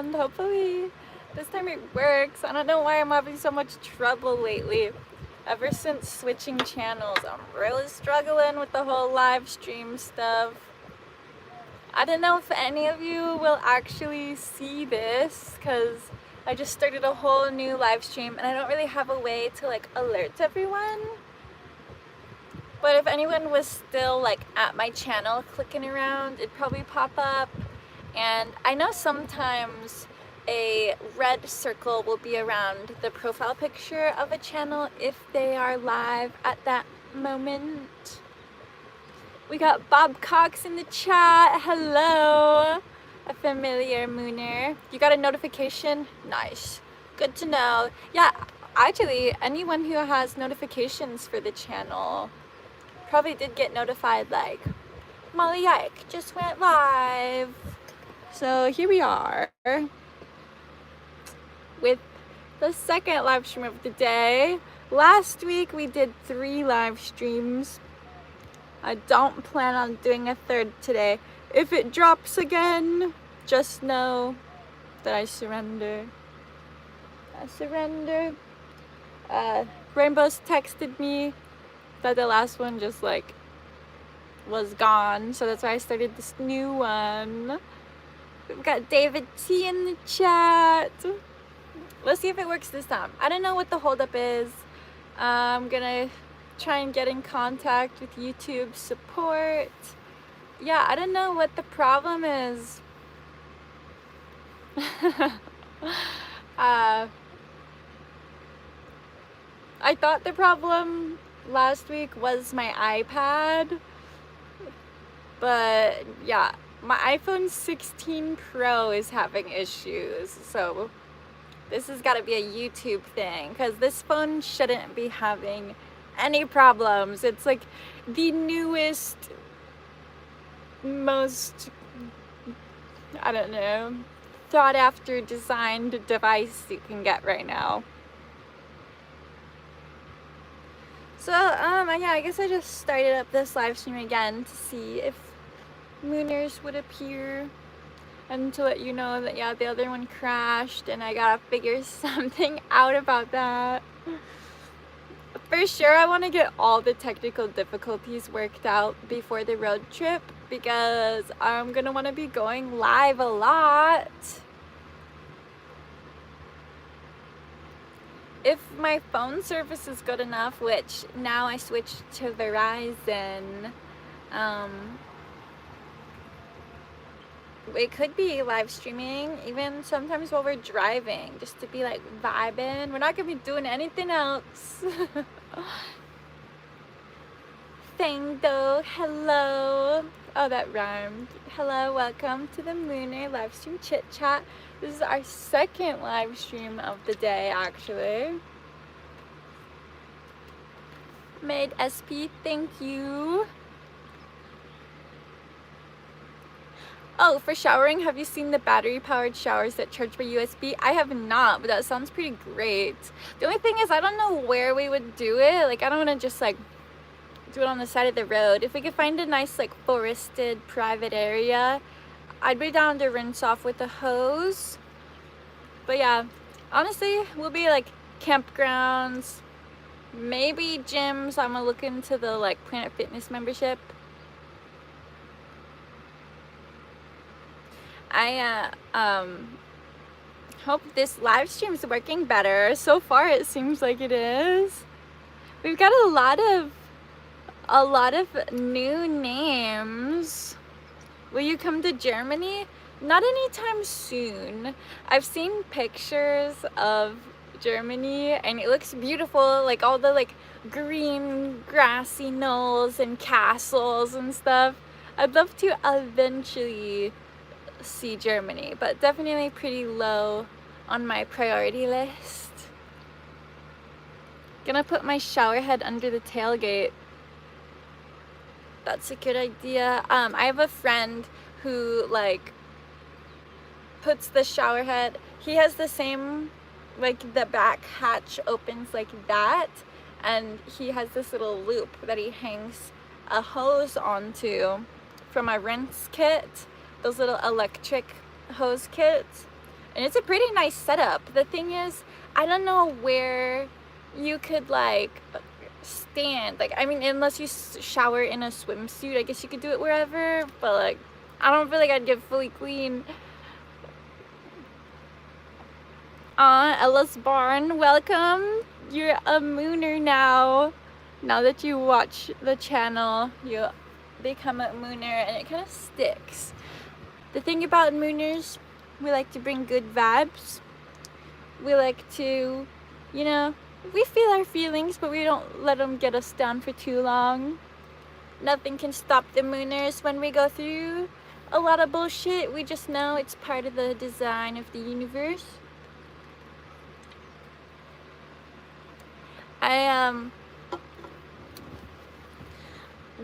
around. Hopefully this time it works. I don't know why I'm having so much trouble lately. Ever since switching channels, I'm really struggling with the whole live stream stuff. I don't know if any of you will actually see this because I just started a whole new live stream and I don't really have a way to like alert everyone. But if anyone was still like at my channel clicking around, it'd probably pop up. And I know sometimes a red circle will be around the profile picture of a channel if they are live at that moment. We got Bob Cox in the chat. Hello, a familiar mooner. You got a notification? Nice. Good to know. Yeah, actually, anyone who has notifications for the channel probably did get notified, like, Molly Eich just went live. So here we are with the second live stream of the day. Last week we did 3 live streams. I don't plan on doing a third today. If it drops again, just know that I surrender. I surrender. Rainbow's texted me that the last one just like was gone, so that's why I started this new one. We've got David T in the chat. Let's see if it works this time. I don't know what the holdup is. I'm gonna try and get in contact with YouTube support. Yeah, I don't know what the problem is. I thought the problem last week was my iPad, but yeah, my iPhone 16 Pro is having issues, so this has got to be a YouTube thing, because this phone shouldn't be having any problems. It's like the newest, most, I don't know, thought after designed device you can get right now. So yeah, I guess I just started up this live stream again to see if mooners would appear and to let you know that yeah, the other one crashed and I gotta figure something out about that. For sure, I want to get all the technical difficulties worked out before the road trip because I'm gonna want to be going live a lot. If my phone service is good enough, which now I switched to Verizon, it could be live streaming even sometimes while we're driving, just to be like vibing. We're not gonna be doing anything else. Fangdo, hello. Oh, that rhymed. Hello, welcome to the Mooner live stream chit chat. This is our second live stream of the day, actually. Made SP, thank you. Oh, for showering, have you seen the battery-powered showers that charge by USB? I have not, but that sounds pretty great. The only thing is, I don't know where we would do it. Like, I don't want to just, like, do it on the side of the road. If we could find a nice, like, forested, private area, I'd be down to rinse off with a hose. But, yeah, honestly, we'll be, like, campgrounds, maybe gyms. I'm gonna look into the, like, Planet Fitness membership. I hope this live stream is working better. So far it seems like it is. We've got a lot of new names. Will you come to Germany? Not anytime soon. I've seen pictures of Germany and it looks beautiful, like all the like green grassy knolls and castles and stuff. I'd love to eventually see Germany, but definitely pretty low on my priority list. Gonna put my shower head under the tailgate. That's a good idea. I have a friend who like puts the shower head, he has the same, like the back hatch opens like that, and he has this little loop that he hangs a hose onto from a rinse kit. Those little electric hose kits. and it's a pretty nice setup. The thing is, I don't know where you could like stand. Like, I mean, unless you shower in a swimsuit, I guess you could do it wherever, but like, I don't feel like I'd get fully clean. Ella's Barn, welcome. You're a mooner now. Now that you watch the channel, you become a mooner, and it kind of sticks. The thing about mooners, we like to bring good vibes. We like to, you know, we feel our feelings, but we don't let them get us down for too long. Nothing can stop the mooners when we go through a lot of bullshit. We just know it's part of the design of the universe.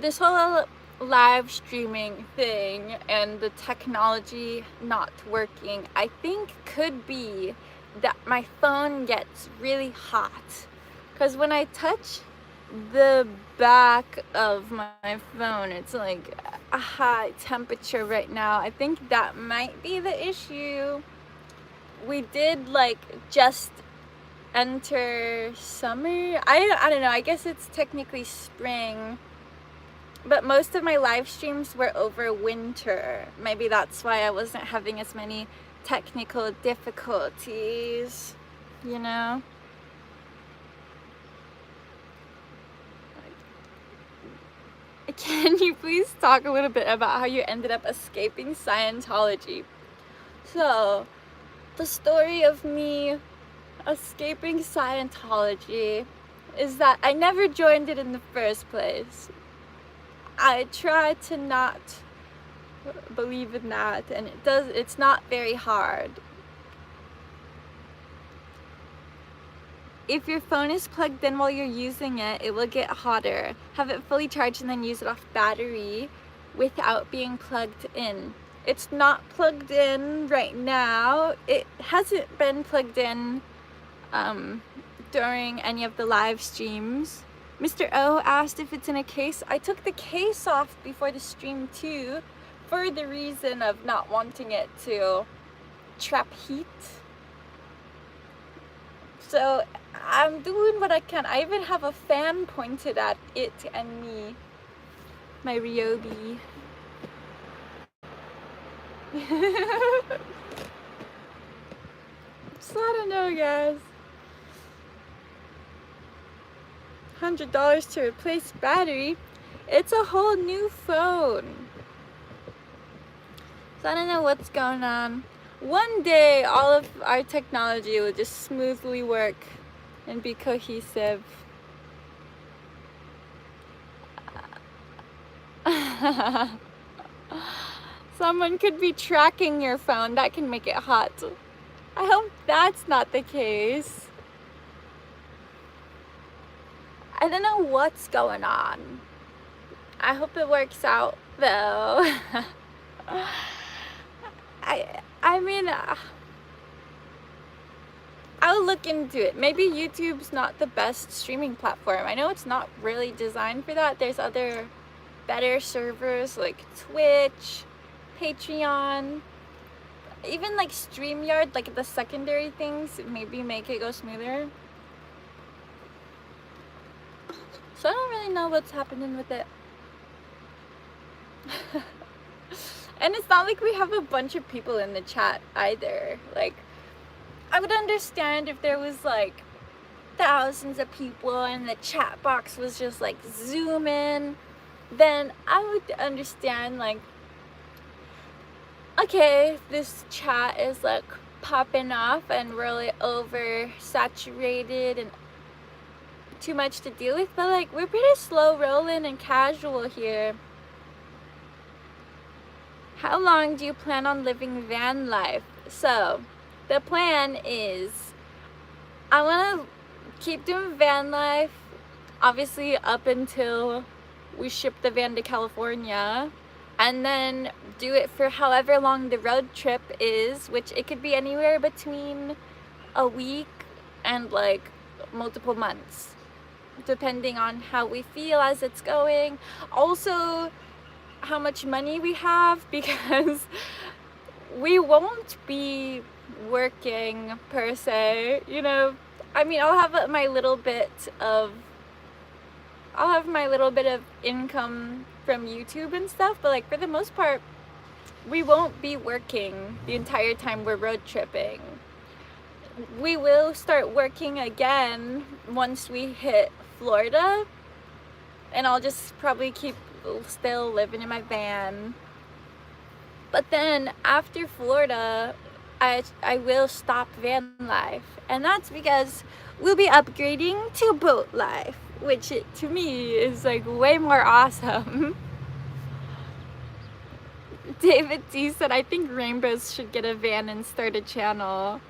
This whole live streaming thing and the technology not working, I think could be that my phone gets really hot. Because when I touch the back of my phone, it's like a high temperature right now. I think that might be the issue. We did like just enter summer. I don't know, I guess it's technically spring, but most of my live streams were over winter. Maybe that's why I wasn't having as many technical difficulties, you know? Can you please talk a little bit about how you ended up escaping Scientology? So, the story of me escaping Scientology is that I never joined it in the first place. I tried to not believe in that, and it's not very hard. If your phone is plugged in while you're using it, it will get hotter. Have it fully charged and then use it off battery without being plugged in. It's not plugged in right now. It hasn't been plugged in during any of the live streams. Mr. O asked if it's in a case. I took the case off before the stream too, for the reason of not wanting it to trap heat. So I'm doing what I can. I even have a fan pointed at it and me. My Ryobi. So I don't know, guys. $100 to replace battery. It's a whole new phone. So I don't know what's going on. One day all of our technology will just smoothly work and be cohesive. Someone could be tracking your phone. That can make it hot. I hope that's not the case. I don't know what's going on. I hope it works out though. I mean, I'll look into it. Maybe YouTube's not the best streaming platform. I know it's not really designed for that. There's other better servers like Twitch, Patreon, even like StreamYard, like the secondary things, maybe make it go smoother. So I don't really know what's happening with it. And it's not like we have a bunch of people in the chat either. Like, I would understand if there was like thousands of people and the chat box was just like zooming. Then I would understand, like, okay, this chat is like popping off and really oversaturated and too much to deal with, but like we're pretty slow rolling and casual here. How long do you plan on living van life? So the plan is I want to keep doing van life, obviously up until we ship the van to California, and then do it for however long the road trip is, which it could be anywhere between a week and like multiple months, depending on how we feel as it's going. Also, how much money we have, because we won't be working per se, you know. I mean, I'll have my little bit of income from YouTube and stuff, but like for the most part, we won't be working the entire time we're road tripping. We will start working again once we hit Florida, and I'll just probably keep still living in my van. But then after Florida, I will stop van life, and that's because we'll be upgrading to boat life, which to me is like way more awesome. David D said, I think Rainbows should get a van and start a channel.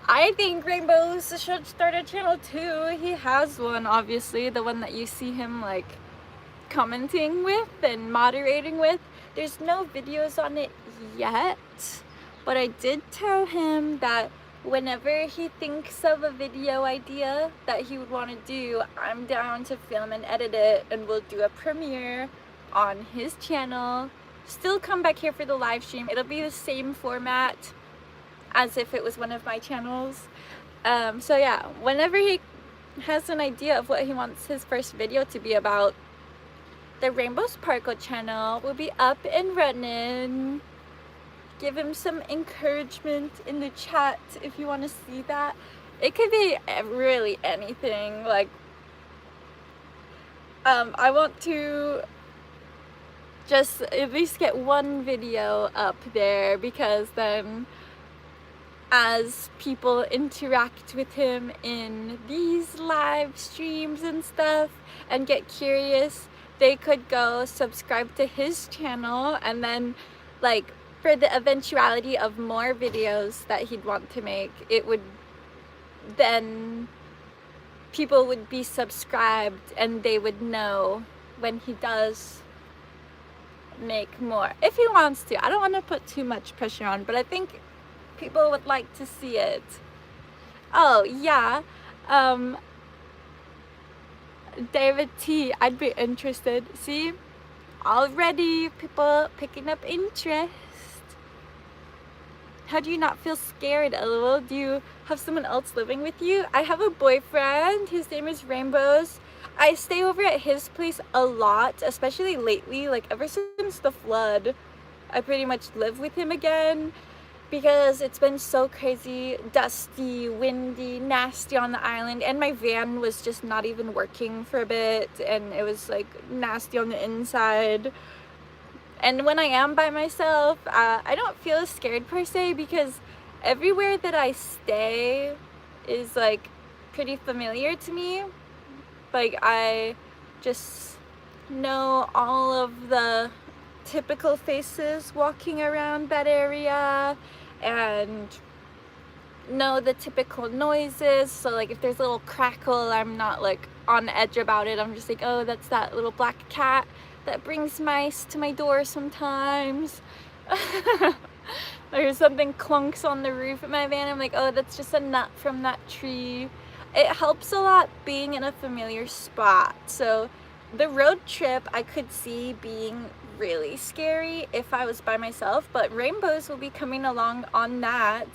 I think Rainbows should start a channel too. He has one, obviously, the one that you see him like commenting with and moderating with. There's no videos on it yet, but I did tell him that whenever he thinks of a video idea that he would want to do, I'm down to film and edit it, and we'll do a premiere on his channel. Still come back here for the live stream. It'll be the same format as if it was one of my channels. So yeah, whenever he has an idea of what he wants his first video to be about, the Rainbow Sparkle channel will be up and running. Give him some encouragement in the chat if you want to see that. It could be really anything. Like, I want to just at least get one video up there, because then as people interact with him in these live streams and stuff and get curious, they could go subscribe to his channel, and then like for the eventuality of more videos that he'd want to make, it would then people would be subscribed and they would know when he does make more, if he wants to. I don't want to put too much pressure on, but I think people would like to see it. Oh yeah, David T, I'd be interested. See, already people picking up interest. How do you not feel scared, LOL? Do you have someone else living with you? I have a boyfriend. His name is Rainbows. I stay over at his place a lot, especially lately. Like ever since the flood, I pretty much live with him again, because it's been so crazy, dusty, windy, nasty on the island, and my van was just not even working for a bit, and it was like nasty on the inside. And when I am by myself, I don't feel scared per se, because everywhere that I stay is like pretty familiar to me. Like I just know all of the typical faces walking around that area, and know the typical noises. So like if there's a little crackle, I'm not like on edge about it. I'm just like, oh, that's that little black cat that brings mice to my door sometimes. Or something clunks on the roof of my van, I'm like, oh, that's just a nut from that tree. It helps a lot being in a familiar spot. So the road trip I could see being really scary if I was by myself, but Rainbows will be coming along on that.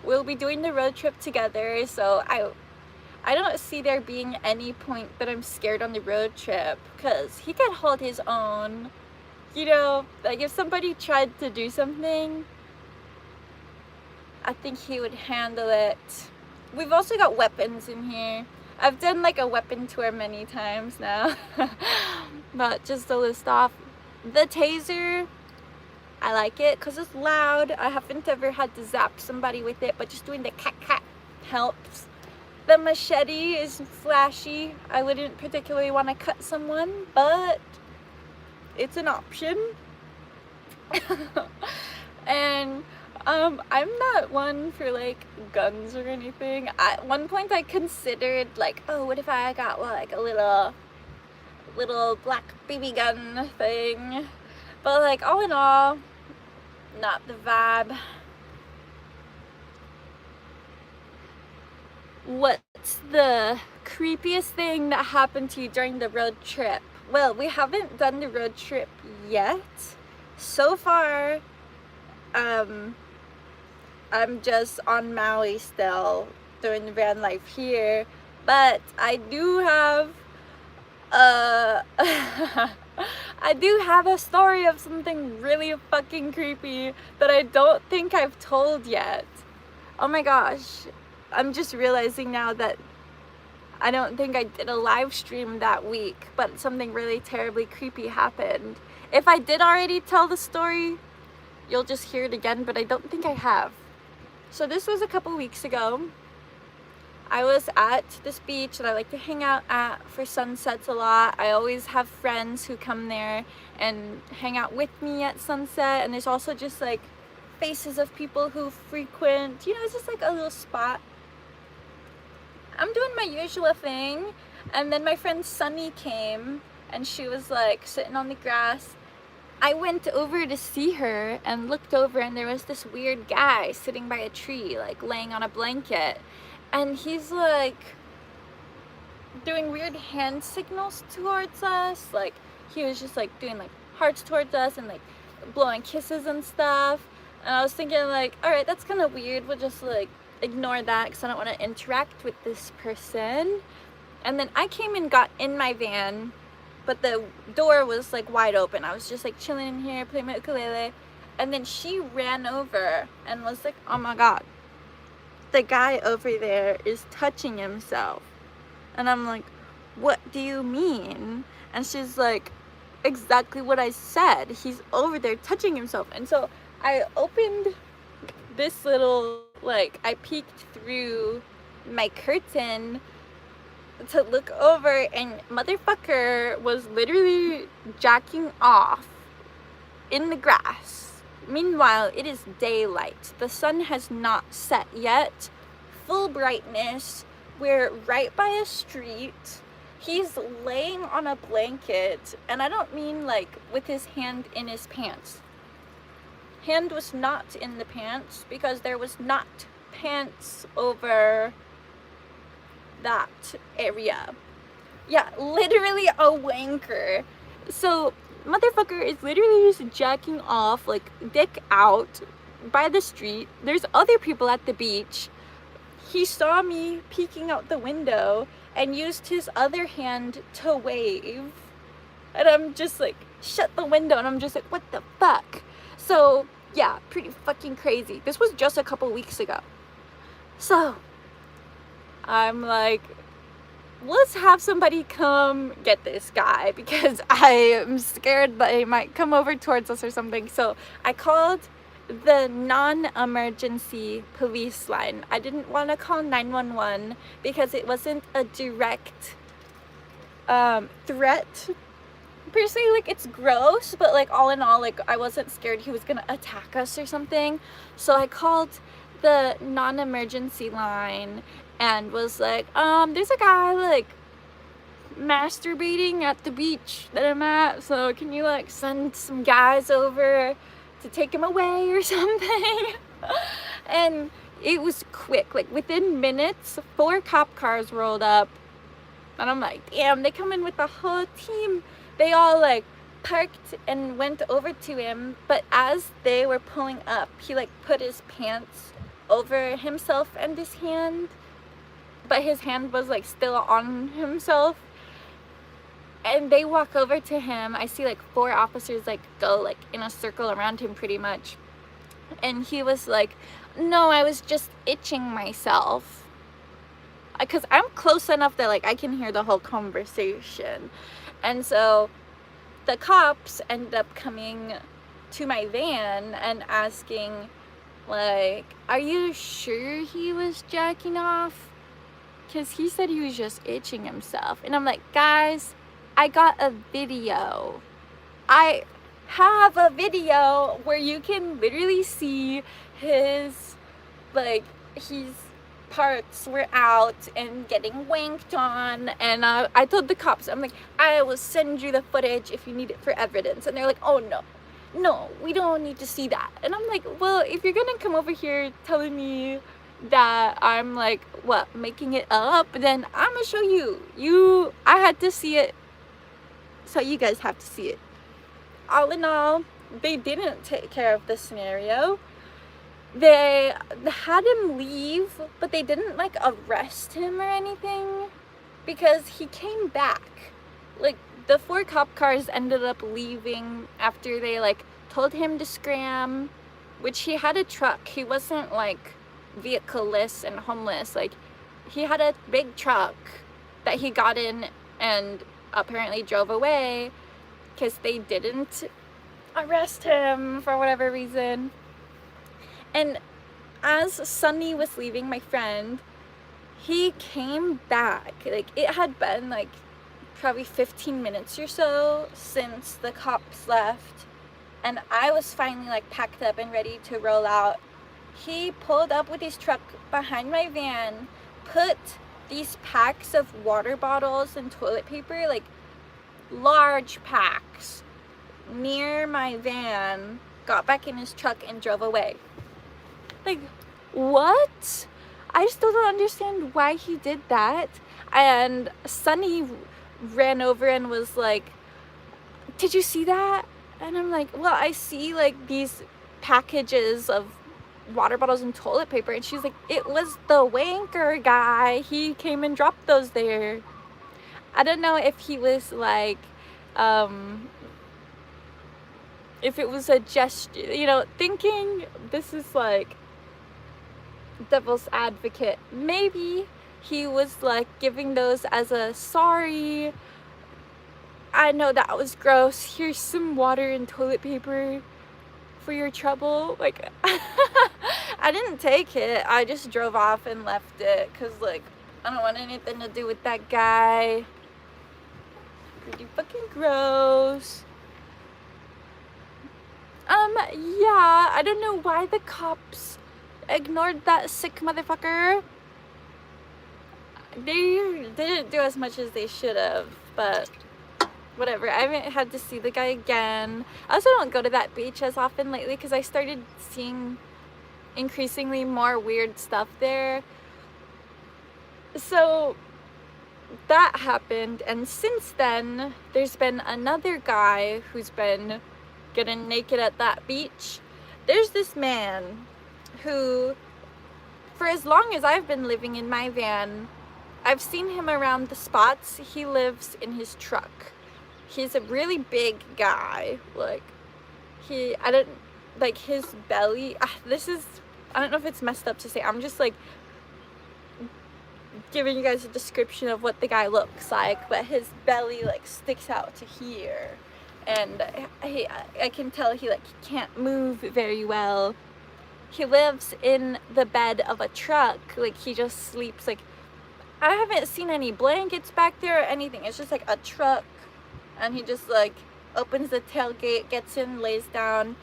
We'll be doing the road trip together, so I don't see there being any point that I'm scared on the road trip, because he can hold his own. You know, like if somebody tried to do something, I think he would handle it. We've also got weapons in here. I've done like a weapon tour many times now. But just to list off, the taser, I like it because it's loud. I haven't ever had to zap somebody with it, but just doing the cat helps. The machete is flashy. I wouldn't particularly want to cut someone, but it's an option. And I'm not one for like guns or anything. At one point I considered like, oh, what if I got like a little black BB gun thing, but like all in all, not the vibe. What's the creepiest thing that happened to you during the road trip? Well, we haven't done the road trip yet. So far, I'm just on Maui still doing the van life here, but I do have I do have a story of something really fucking creepy that I don't think I've told yet. Oh my gosh, I'm just realizing now that I don't think I did a live stream that week, but something really terribly creepy happened. If I did already tell the story, you'll just hear it again, but I don't think I have. So this was a couple weeks ago. I was at this beach that I like to hang out at for sunsets a lot. I always have friends who come there and hang out with me at sunset, and there's also just like faces of people who frequent, you know, it's just like a little spot. I'm doing my usual thing, and then my friend Sunny came and she was like sitting on the grass. I went over to see her and looked over, and there was this weird guy sitting by a tree, like laying on a blanket, and he's like doing weird hand signals towards us. Like he was just like doing like hearts towards us and like blowing kisses and stuff. And I was thinking like, all right, that's kind of weird, we'll just like ignore that because I don't want to interact with this person. And then I came and got in my van, but the door was like wide open. I was just like chilling in here playing my ukulele, and then she ran over and was like, oh my god, the guy over there is touching himself. And I'm like, what do you mean? And she's like, exactly what I said, he's over there touching himself. And so I opened this little, like, I peeked through my curtain to look over, and motherfucker was literally jacking off in the grass. Meanwhile, it is daylight. The sun has not set yet. Full brightness. We're right by a street. He's laying on a blanket, and I don't mean like with his hand in his pants. Hand was not in the pants because there was not pants over that area. Yeah, literally a wanker. So motherfucker is literally just jacking off, like dick out by the street. There's other people at the beach. He saw me peeking out the window and used his other hand to wave. And I'm just like, shut the window, and I'm just like, what the fuck? So yeah, pretty fucking crazy. This was just a couple weeks ago. So I'm like, let's have somebody come get this guy because I am scared that he might come over towards us or something. So I called the non-emergency police line. I didn't want to call 911 because it wasn't a direct threat per se. Like, it's gross, but like all in all, like I wasn't scared he was gonna attack us or something. So I called the non-emergency line and was like, there's a guy like masturbating at the beach that I'm at, so can you like send some guys over to take him away or something? And it was quick, like within minutes 4 cop cars rolled up, and I'm like, damn, they come in with the whole team. They all like parked and went over to him, but as they were pulling up, he like put his pants over himself and his hand, but his hand was like still on himself. And they walk over to him. I see like 4 officers like go like in a circle around him pretty much, and he was like, no, I was just itching myself, because I'm close enough that like I can hear the whole conversation. And so the cops end up coming to my van and asking like, are you sure he was jacking off? Because he said he was just itching himself. And I'm like, guys, I got a video. I have a video where you can literally see his, like, his parts were out and getting wanked on. And I told the cops, I'm like, I will send you the footage if you need it for evidence. And they're like, oh no, we don't need to see that. And I'm like, well, if you're gonna come over here telling me that I'm like, what, making it up, then I'm gonna show you. I had to see it, so you guys have to see it. All in all, they didn't take care of the scenario. they had him leave, but they didn't like arrest him or anything because he came back. Like, the 4 cop cars ended up leaving after they like told him to scram, which he had a truck. He wasn't like vehicleless and homeless. Like, he had a big truck that he got in and apparently drove away because they didn't arrest him for whatever reason. And as Sunny was leaving, my friend, he came back. Like, it had been like probably 15 minutes or so since the cops left, and I was finally like packed up and ready to roll out. He pulled up with his truck behind my van, put these packs of water bottles and toilet paper, like large packs, near my van, got back in his truck and drove away. Like, what? I still don't understand why he did that. And Sunny ran over and was like, did you see that? And I'm like, well, I see like these packages of water bottles and toilet paper. And she's like, it was the wanker guy. He came and dropped those there. I don't know if he was like, if it was a gesture, you know, thinking this is like devil's advocate. Maybe he was like giving those as a sorry, I know that was gross, here's some water and toilet paper for your trouble. Like, I didn't take it. I just drove off and left it because, like, I don't want anything to do with that guy. Pretty fucking gross. Yeah, I don't know why the cops ignored that sick motherfucker. They didn't do as much as they should have, but whatever. I haven't had to see the guy again. I also don't go to that beach as often lately because I started seeing increasingly more weird stuff there. So that happened, and since then there's been another guy who's been getting naked at that beach. There's this man who, for as long as I've been living in my van, I've seen him around the spots. He lives in his truck. He's a really big guy. Like, I don't, like, his belly, I don't know if it's messed up to say. I'm just like giving you guys a description of what the guy looks like, but his belly like sticks out to here, and I can tell he can't move very well. He lives in the bed of a truck. Like, he just sleeps. Like, I haven't seen any blankets back there or anything. It's just like a truck, and he just like opens the tailgate, gets in, lays down.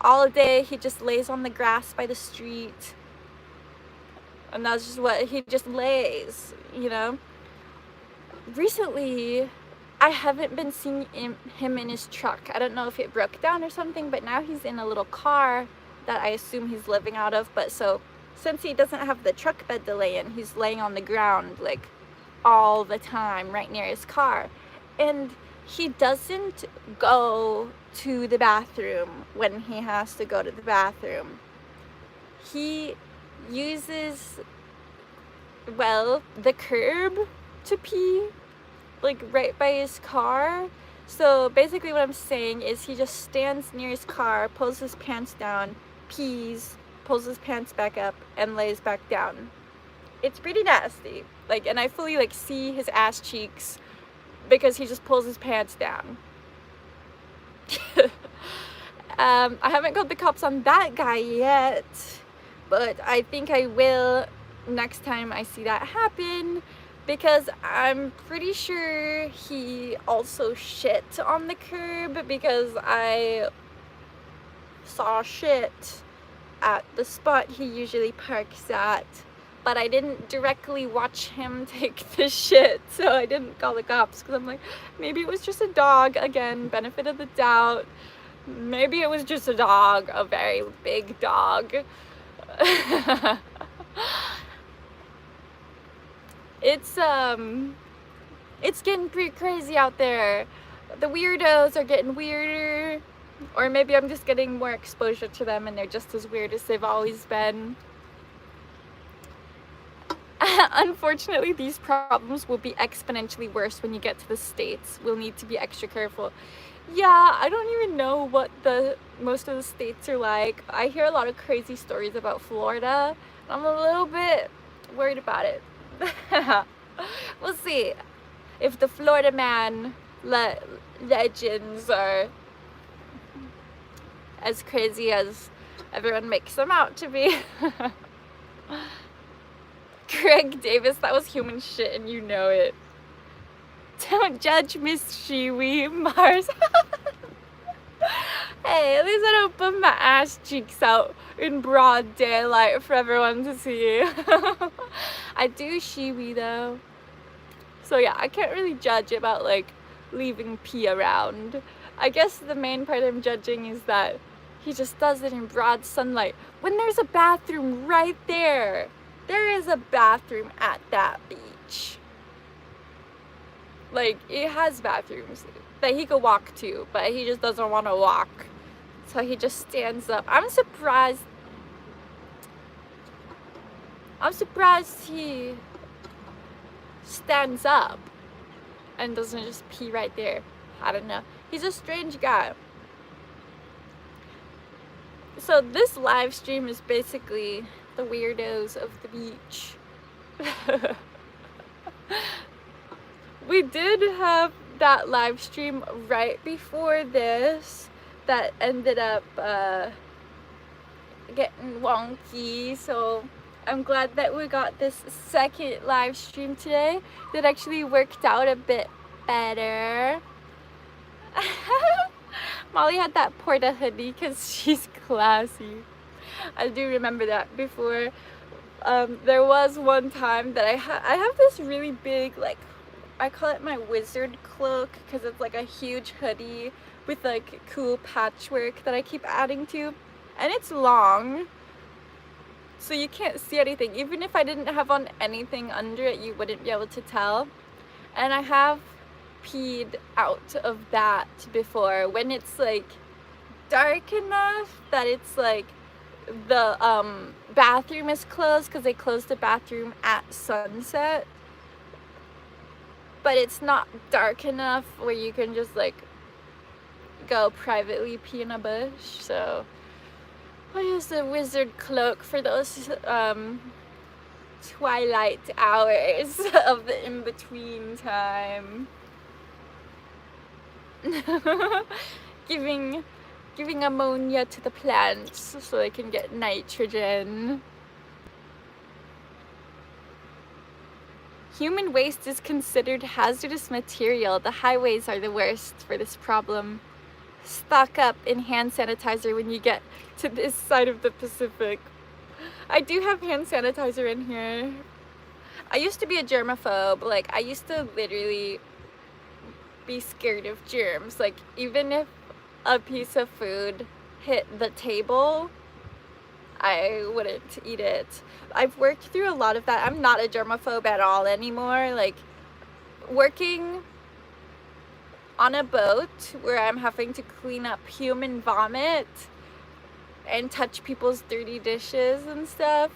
All day he just lays on the grass by the street, and that's just what he just lays, you know. Recently I haven't been seeing him in his truck. I don't know if it broke down or something, but now he's in a little car that I assume he's living out of. But so since he doesn't have the truck bed to lay in, he's laying on the ground like all the time right near his car. And he doesn't go to the bathroom when he has to go to the bathroom. He uses, well, the curb to pee, like right by his car. So basically what I'm saying is he just stands near his car, pulls his pants down, pees, pulls his pants back up, and lays back down. It's pretty nasty. Like, and I fully like see his ass cheeks because he just pulls his pants down. I haven't called the cops on that guy yet, but I think I will next time I see that happen, because I'm pretty sure he also shit on the curb, because I saw shit at the spot he usually parks at, but I didn't directly watch him take the shit, so I didn't call the cops, because I'm like, maybe it was just a dog. Again, benefit of the doubt. Maybe it was just a dog, a very big dog. It's getting pretty crazy out there. The weirdos are getting weirder. Or maybe I'm just getting more exposure to them and they're just as weird as they've always been. Unfortunately, these problems will be exponentially worse when you get to the States. We'll need to be extra careful. Yeah, I don't even know what most of the states are like. I hear a lot of crazy stories about Florida. I'm a little bit worried about it. We'll see if the Florida man legends are as crazy as everyone makes them out to be. Greg Davis, that was human shit and you know it. Don't judge Miss Shiwi, Mars. Hey, at least I don't put my ass cheeks out in broad daylight for everyone to see. I do Shiwi though. So yeah, I can't really judge about like leaving pee around. I guess the main part I'm judging is that he just does it in broad sunlight when there's a bathroom right there. There is a bathroom at that beach. Like, it has bathrooms that he could walk to, but he just doesn't want to walk. So he just stands up. I'm surprised he stands up and doesn't just pee right there. I don't know. He's a strange guy. So this live stream is basically the weirdos of the beach. We did have that live stream right before this that ended up getting wonky, so I'm glad that we got this second live stream today that actually worked out a bit better. Molly had that Porta hoodie because she's classy. I do remember that before. There was one time that I have this really big, like, I call it my wizard cloak because it's like a huge hoodie with like cool patchwork that I keep adding to, and it's long so you can't see anything. Even if I didn't have on anything under it, you wouldn't be able to tell. And I have peed out of that before when it's like dark enough that it's like the bathroom is closed because they close the bathroom at sunset, but it's not dark enough where you can just like go privately pee in a bush. So I use the wizard cloak for those twilight hours of the in-between time. giving ammonia to the plants so they can get nitrogen. Human waste is considered hazardous material. The highways are the worst for this problem. Stock up in hand sanitizer when you get to this side of the Pacific. I do have hand sanitizer in here. I used to be a germaphobe. Like, I used to literally be scared of germs. Like, even if a piece of food hit the table, I wouldn't eat it. I've worked through a lot of that. I'm not a germaphobe at all anymore. Like, working on a boat where I'm having to clean up human vomit and touch people's dirty dishes and stuff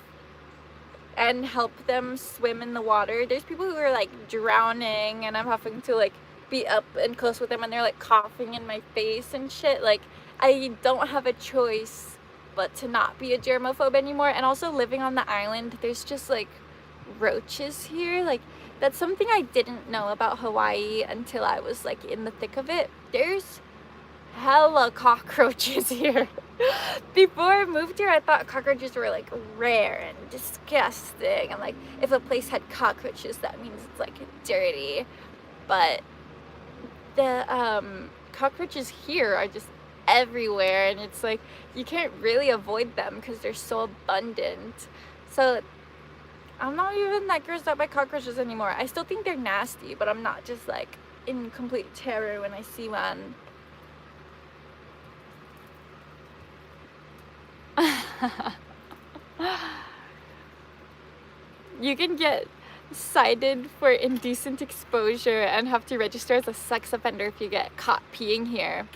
and help them swim in the water. There's people who are like drowning and I'm having to like be up and close with them and they're like coughing in my face and shit. Like, I don't have a choice but to not be a germaphobe anymore. And also living on the island, there's just like roaches here. Like, that's something I didn't know about Hawaii until I was like in the thick of it. There's hella cockroaches here. Before I moved here, I thought cockroaches were like rare and disgusting, and like if a place had cockroaches, that means it's like dirty. But the cockroaches here are just everywhere, and it's like you can't really avoid them because they're so abundant. So I'm not even that grossed out by cockroaches anymore. I still think they're nasty, but I'm not just like in complete terror when I see one. You can get cited for indecent exposure and have to register as a sex offender if you get caught peeing here.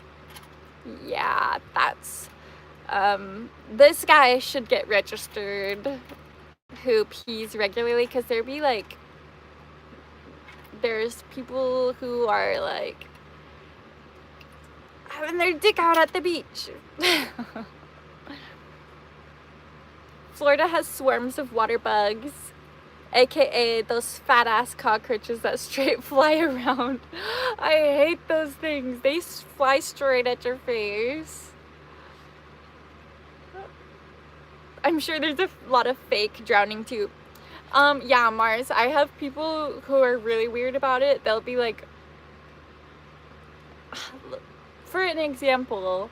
Yeah, that's, this guy should get registered who pees regularly, because there's people who are like having their dick out at the beach. Florida has swarms of water bugs, aka those fat ass cockroaches that straight fly around. I hate those things. They fly straight at your face. I'm sure there's a lot of fake drowning too. Yeah, Mars, I have people who are really weird about it. They'll be like, for an example,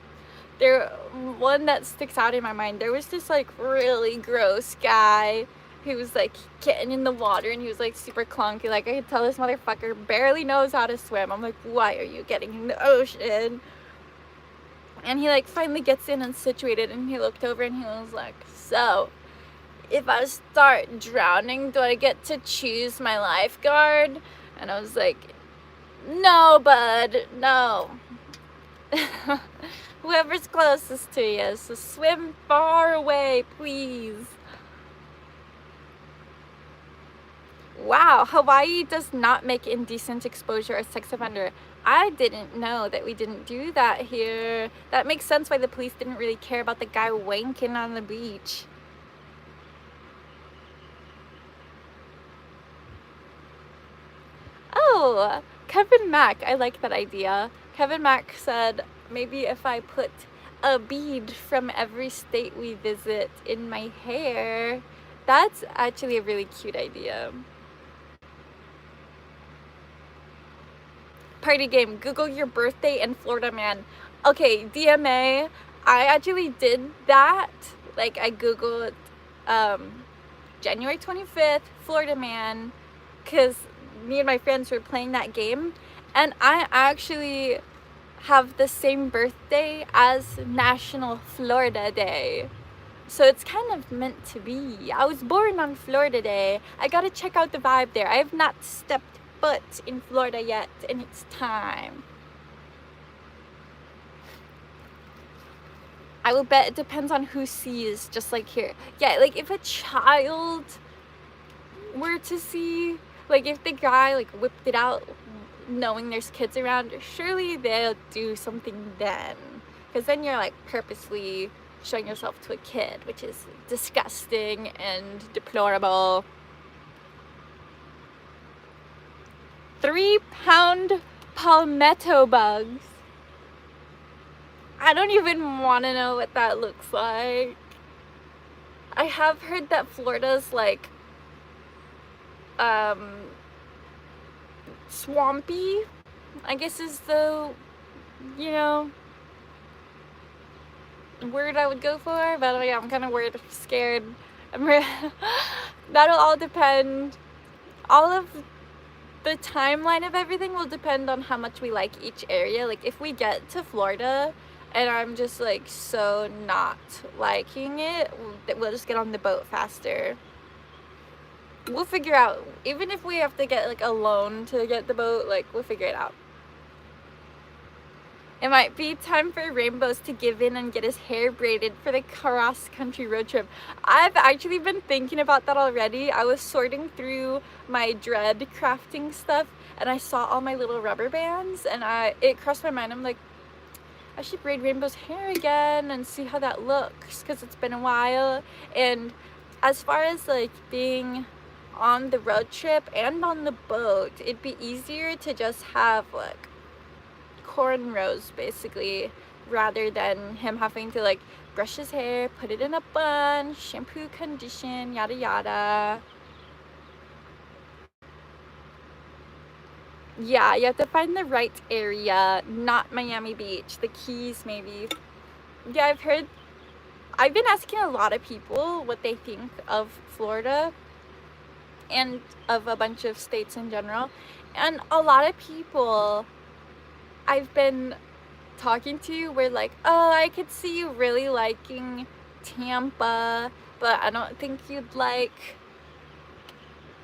one that sticks out in my mind, there was this like really gross guy who was like getting in the water, and he was like super clunky. Like, I could tell this motherfucker barely knows how to swim. I'm like, why are you getting in the ocean? And he like finally gets in and situated, and he looked over and he was like, so if I start drowning, do I get to choose my lifeguard? And I was like, no, bud, no. Whoever's closest to you, so swim far away, please. Wow, Hawaii does not make indecent exposure a sex offender. I didn't know that we didn't do that here. That makes sense why the police didn't really care about the guy wanking on the beach. Oh, Kevin Mack, I like that idea. Kevin Mack said, maybe if I put a bead from every state we visit in my hair. That's actually a really cute idea. Party game, Google your birthday in Florida Man. Okay, DMA, I actually did that. Like, I Googled January 25th, Florida Man, because me and my friends were playing that game, and I actually have the same birthday as National Florida Day. So it's kind of meant to be. I was born on Florida Day. I gotta check out the vibe there. I have not stepped foot in Florida yet, and it's time. I will bet it depends on who sees, just like here. Yeah, like if a child were to see, like if the guy like whipped it out knowing there's kids around, surely they'll do something then. Because then you're like purposely showing yourself to a kid, which is disgusting and deplorable. 3-pound palmetto bugs. I don't even want to know what that looks like. I have heard that Florida's like swampy, I guess is the, you know, word I would go for, but yeah, I'm kind of worried, scared. That'll all depend. All of the timeline of everything will depend on how much we like each area. Like if we get to Florida and I'm just like so not liking it, we'll just get on the boat faster. We'll figure out, even if we have to get like a loan to get the boat, like we'll figure it out. It might be time for Rainbows to give in and get his hair braided for the cross-country road trip. I've actually been thinking about that already. I was sorting through my dread crafting stuff and I saw all my little rubber bands, and it crossed my mind. I'm like, I should braid Rainbow's hair again and see how that looks, because it's been a while. And as far as like being on the road trip and on the boat, it'd be easier to just have like cornrows basically, rather than him having to like brush his hair, put it in a bun, shampoo, condition, yada yada. Yeah, you have to find the right area, not Miami Beach, the Keys maybe. Yeah, I've been asking a lot of people what they think of Florida and of a bunch of states in general, and a lot of people I've been talking to were like, oh, I could see you really liking Tampa, but I don't think you'd like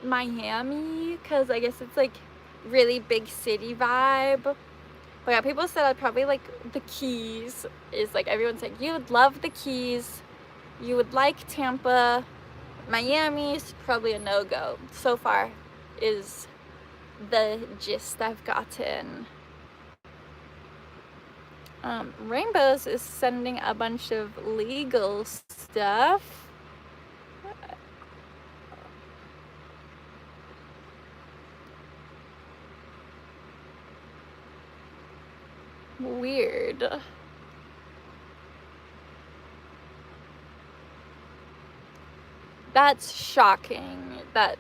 Miami, because I guess it's like really big city vibe. But yeah, people said I'd probably like the Keys. Is like everyone's like, you would love the Keys, you would like Tampa. Miami's probably a no-go so far, is the gist I've gotten. Rainbows is sending a bunch of legal stuff. Weird. That's shocking that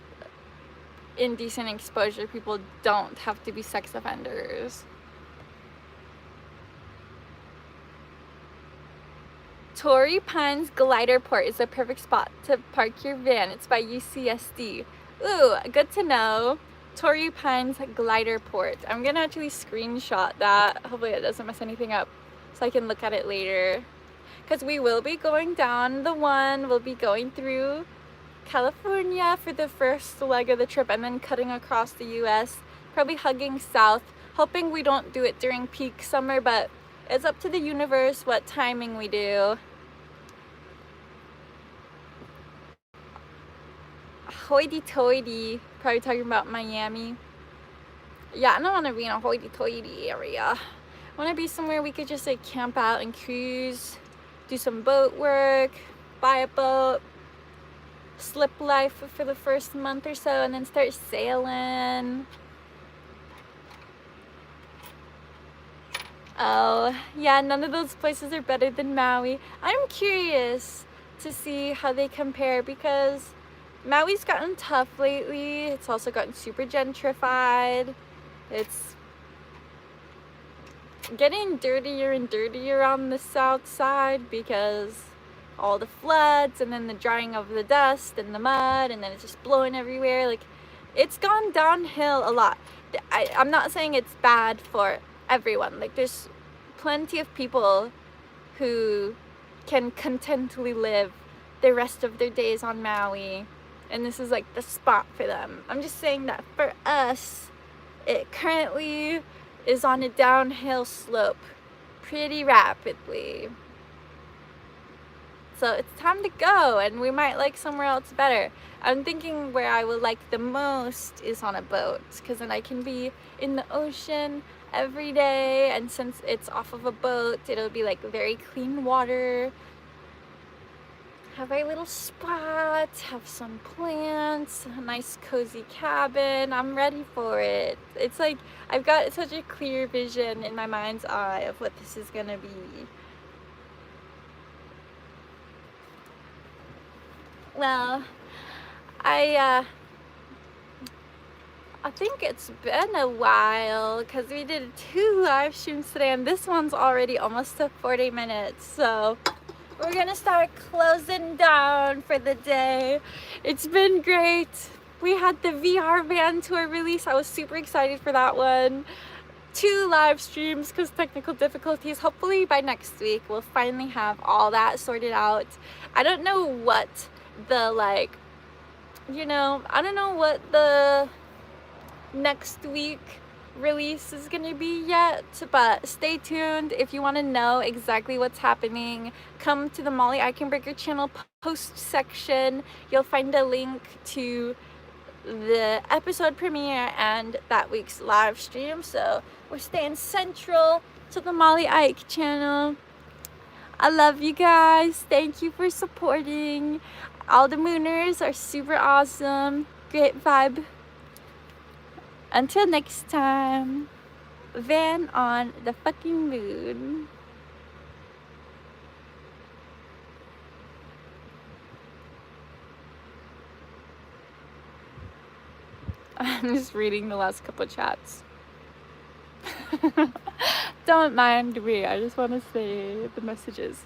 indecent exposure people don't have to be sex offenders. Torrey Pines Glider Port is the perfect spot to park your van. It's by UCSD. Ooh, good to know. Torrey Pines Glider Port. I'm gonna actually screenshot that. Hopefully it doesn't mess anything up so I can look at it later. Because we will be going down the one. We'll be going through California for the first leg of the trip and then cutting across the US. Probably hugging south. Hoping we don't do it during peak summer, but it's up to the universe what timing we do. Hoity-toity, probably talking about Miami. Yeah, I don't want to be in a hoity-toity area. I want to be somewhere we could just like camp out and cruise, do some boat work, buy a boat, slip life for the first month or so, and then start sailing. Oh, yeah, none of those places are better than Maui. I'm curious to see how they compare because Maui's gotten tough lately. It's also gotten super gentrified. It's getting dirtier and dirtier on the south side because all the floods and then the drying of the dust and the mud and then it's just blowing everywhere. Like, it's gone downhill a lot. I'm not saying it's bad for everyone. Like, there's plenty of people who can contently live the rest of their days on Maui, and this is like the spot for them. I'm just saying that for us, it currently is on a downhill slope pretty rapidly. So it's time to go, and we might like somewhere else better. I'm thinking where I will like the most is on a boat, because then I can be in the ocean every day, and since it's off of a boat, it'll be like very clean water. Have a little spot, have some plants, a nice cozy cabin. I'm ready for it. It's like I've got such a clear vision in my mind's eye of what this is gonna be. Well, I think it's been a while because we did 2 live streams today and this one's already almost to 40 minutes. So we're gonna start closing down for the day. It's been great. We had the VR van tour release. I was super excited for that one. 2 live streams because technical difficulties. Hopefully by next week we'll finally have all that sorted out. I don't know what the I don't know what the next week release is gonna be yet, but stay tuned. If you want to know exactly what's happening, come to the Molly Eichenberger channel post section. You'll find a link to the episode premiere and that week's live stream. So we're staying central to the Molly Eich channel. I love you guys. Thank you for supporting. All the Mooners are super awesome. Great vibe. Until next time, Van on the fucking moon. I'm just reading the last couple chats. Don't mind me. I just want to say the messages.